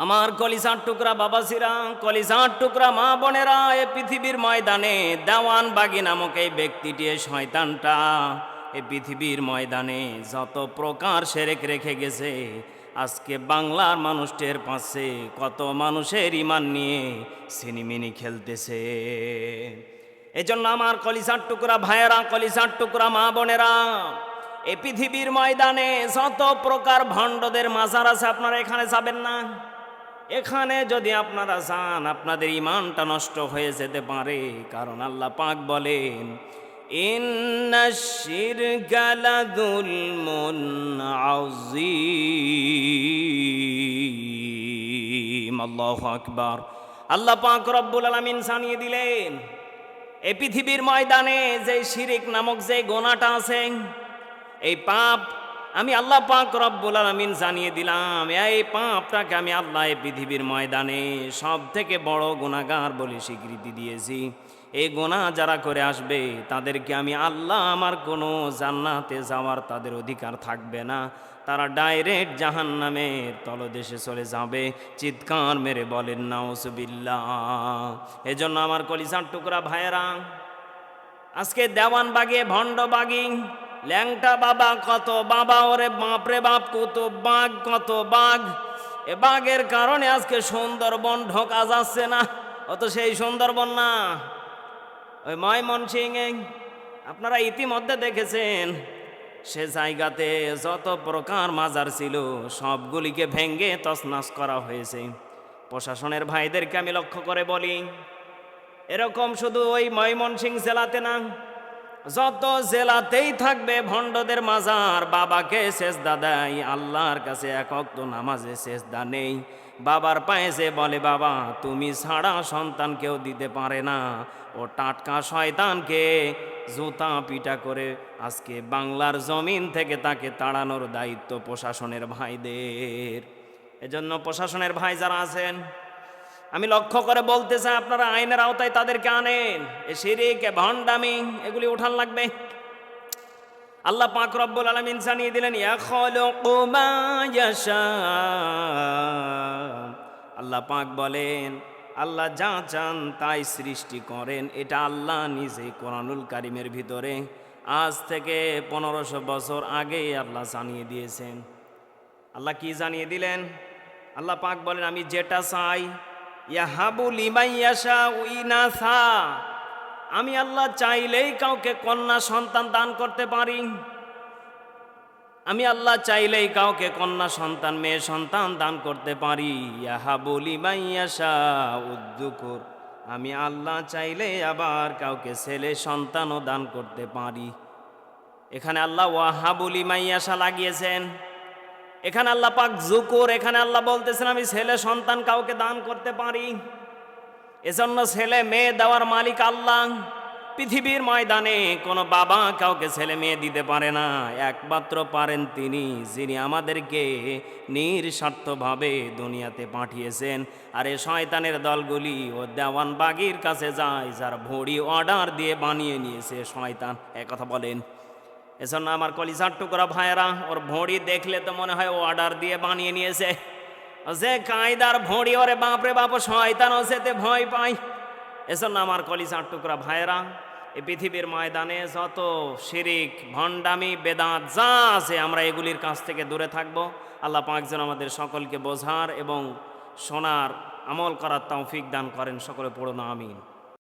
আমার কলিজার টুকরা বাবাজিরা, কলিজার টুকরা মা বোনেরা, এ পৃথিবীর ময়দানে দেওয়ানবাগী নামক এই ব্যক্তিটি, এই শয়তানটা এই পৃথিবীর ময়দানে যত প্রকার শিরক রেখে গেছে, আজকে বাংলার মানুষ টের পাচ্ছে কত মানুষের ঈমান নিয়ে সিনিমিনি খেলতেছে। এজন্য আমার কলিজার টুকরা ভাইয়েরা, কলিজার টুকরা মা বোনেরা, এই পৃথিবীর ময়দানে যত প্রকার ভণ্ডদের মাজার আছে, আপনারা এখানে যাবেন না। এখানে যদি আপনারা যান, আপনাদের ঈমানটা নষ্ট হয়ে যেতে পারে। কারণ আল্লাহ পাক বলেন, ইন্নাশ শিরকা লাযুলমুন আযীম। আল্লাহু আকবার। আল্লাহ পাক রব্বুল আলামিন জানিয়ে দিলেন, এই পৃথিবীর ময়দানে যে শিরিক নামক যে গোনাটা আছে, এই পাপ আমি আল্লাহ পাক রব্বুল আলামিন জানিয়ে দিলাম, এই পাপটাকে আমি আল্লাহ এই পৃথিবীর ময়দানে সব থেকে বড় গুনাহগার বলে স্বীকৃতি দিয়েছি। এই গুনাহ যারা করে আসবে, তাদেরকে আমি আল্লাহ আমার কোনো জান্নাতে যাওয়ার তাদের অধিকার থাকবে না। তারা ডাইরেক্ট জাহান্নামের তলদেশে চলে যাবে। চিৎকার মেরে বলেন নাউজুবিল্লাহ। এজন্য আমার কলিজার টুকরা ভাইয়েরা, আজকে দেওয়ানবাগী, ভণ্ডবাগী, ল্যাংটা বাবা কত বাবা, ওরে বাপরে বাপ কত বাঘ, কত বাঘ। এ বাঘের কারণে আজকে সুন্দরবন ঢোকা যাচ্ছে না। অত সেই সুন্দরবন না, ওই ময়মনসিংহে আপনারা ইতিমধ্যে দেখেছেন, সে জায়গাতে যত প্রকার মাজার ছিল সবগুলিকে ভেঙ্গে তছনছ করা হয়েছে। প্রশাসনের ভাইদেরকে আমি লক্ষ্য করে বলি, এরকম শুধু ওই ময়মনসিংহ জেলাতে না, যত জেলাতেই থাকবে ভণ্ডদের মাজার। বাবাকে সেজদা দেয়, আল্লাহর কাছে এক ওয়াক্ত নামাজে সেজদা নেই। বাবার পায়ে যে বলে, বাবা তুমি ছাড়া সন্তান কেউ দিতে পারে না, ও টাটকা শয়তানকে জুতা পিটা করে আজকে বাংলার জমিন থেকে তাকে তাড়ানোর দায়িত্ব প্রশাসনের ভাইদের। এজন্য প্রশাসনের ভাই যারা আছেন, আমি লক্ষ্য করে বলতে চাই, আপনারা আইনের আওতায় তাদেরকে আনেন। এ শিরিক, এ ভণ্ডামি, এগুলি উঠান লাগবে। আল্লাহ পাক রব্বুল আলামিন জানিয়ে দিলেন, ইয়াখলুকু মা ইয়াশা। আল্লাহ পাক বলেন, আল্লাহ যা চান তাই সৃষ্টি করেন। এটা আল্লাহ নিজে কোরআনুল কারীমের ভিতরে আজ থেকে 1500 বছর আগে আল্লাহ জানিয়ে দিয়েছেন। আল্লাহ কি জানিয়ে দিলেন? আল্লাহ পাক বলেন, আমি যেটা চাই, ইয়াহাবু লিমান ইয়াশাউ ইনাসা, আমি আল্লাহ চাইলেই কাউকে কন্যা সন্তান দান করতে পারি। আমি আল্লাহ চাইলেই কাউকে কন্যা সন্তান, মেয়ে সন্তান দান করতে পারি। ইয়াহাবু লিমান ইয়াশাউ যুকুর, আমি আল্লাহ চাইলে আবার কাউকে ছেলে সন্তানও দান করতে পারি। এখানে আল্লাহ ওয়াহাবু লিমান ইয়াশা লাগিয়েছেন, এখানে আল্লাহ পাক যুকুর, এখানে আল্লাহ বলতেছেন আমি ছেলে সন্তান কাউকে দান করতে পারি। এজন্য ছেলে মেয়ে দেওয়ার মালিক আল্লাহ। পৃথিবীর ময়দানে কোনো বাবা কাউকে ছেলে মেয়ে দিতে পারে না, একমাত্র পারেন তিনি, যিনি আমাদেরকে নিঃস্বার্থভাবে দুনিয়াতে পাঠিয়েছেন। আর এই শয়তানের দলগুলি ও দেওয়ানবাগীর কাছে যায়, যার ভড়ি অর্ডার দিয়ে বানিয়ে নিয়েছে শয়তান। একথা বলেন। এজন্য আমার কলিজার টুকরা ভাইয়েরা, ওর ভড়ি দেখলে তো মনে হয় ও অর্ডার দিয়ে বানিয়ে নিয়েছে। যে কায়দার ভড়ি, ওরে বাপরে বাপ, শয়তানও যেতে ভয় পায়। এজন্য আমার কলিজার টুকরা ভাইয়েরা, এই পৃথিবীর ময়দানে যত শিরিক, ভণ্ডামি, বেদাত যা আছে, আমরা এগুলির কাছ থেকে দূরে থাকব। আল্লাহ পাক যেন আমাদের সকলকে বোঝার এবং শোনার, আমল করার তৌফিক দান করেন। সকলে পড়ুন আমিন।